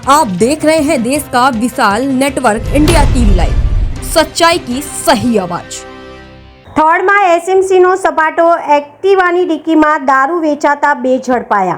आप देख रहे हैं देश का विशाल नेटवर्क इंडिया टीवी लाइव, सच्चाई की सही आवाज। થર્ડમાં એસએમસીનો સપાટો, એક્ટિવાની ડિક્કીમાં દારૂ વેચાતા 2 ઝડપાયા।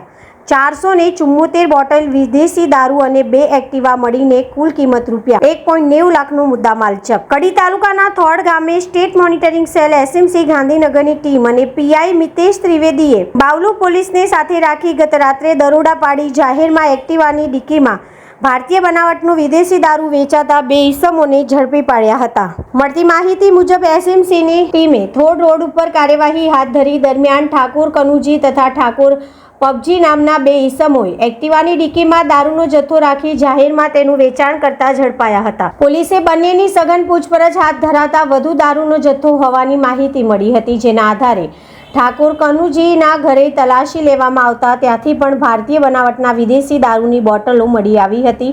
474 બોટલ વિદેશી દારૂ અને 2 એક્ટિવા મળીને કુલ કિંમત રૂપિયા 1.90 લાખનો મુદ્દામાલ જપ્ત। કડી તાલુકાના થર્ડ ગામે સ્ટેટ મોનિટરિંગ સેલ એસએમસી ગાંધીનગરની ટીમ અને પીઆઈ મિતેશ ત્રિવેદીએ બાવલુ પોલીસને સાથે રાખી ગત રાત્રે દરોડા પાડી જાહેરમાં એક્ટિવાની ડિક્કીમાં ભારતીય બનાવટનો વિદેશી દારૂ વેચાતા 2 ઈસમોને ઝડપી પાડ્યા હતા। મળતી માહિતી મુજબ એસએમસીની ટીમે થોડ રોડ ઉપર કાર્યવાહી હાથ ધરી દરમિયાન ઠાકોર કનુજી તથા ઠાકોર પબજી નામના 2 ઈસમોએ એક્ટિવાની ડિક્કીમાં દારૂનો જથ્થો રાખી જાહેરમાં તેનું વેચાણ કરતા ઝડપાયા હતા। પોલીસે બંનેની સઘન પૂછપરછ હાથ ધરાતા વધુ દારૂનો જથ્થો હોવાની માહિતી મળી હતી, જેના આધારે ઠાકોર કનુજીના ઘરે તલાશી લેવામાં આવતા ત્યાંથી પણ ભારતીય બનાવટના વિદેશી દારૂની બોટલો મળી આવી હતી।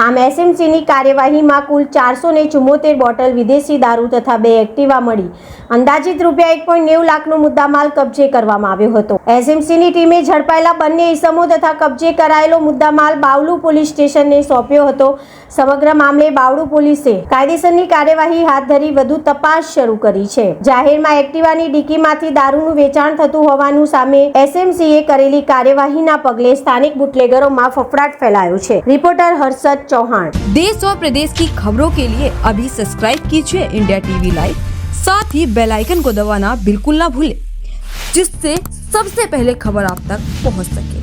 આમ એસએમસીની કાર્યવાહીમાં કુલ 474 બોટલ વિદેશી દારૂ તથા 2 એક્ટિવા મળી અંદાજિત રૂપિયા 1.90 લાખનો મુદ્દામાલ કબજે કરવામાં આવ્યો હતો। એસએમસીની ટીમે ઝડપાયેલા બંને ઈસમો તથા કબજે કરાયેલો મુદ્દામાલ બાવલુ પોલીસ સ્ટેશનને સોંપ્યો હતો। સમગ્ર મામલે બાવલુ પોલીસે કાયદેસરની કાર્યવાહી હાથ ધરી વધુ તપાસ શરૂ કરી છે। જાહેરમાં એક્ટિવાની ડિક્કીમાંથી દારૂનું વેચાણ થતું હોવાનું સામે એસએમસીએ કરેલી કાર્યવાહીના પગલે સ્થાનિક બુટલેગરોમાં ફફડાટ ફેલાયો છે। रिपोर्टर हर्षद चौहान। देश और प्रदेश की खबरों के लिए अभी सब्सक्राइब कीजिए इंडिया टीवी लाइव, साथ ही बेल आइकन को दबाना बिल्कुल ना भूलें, जिससे सबसे पहले खबर आप तक पहुंच सके।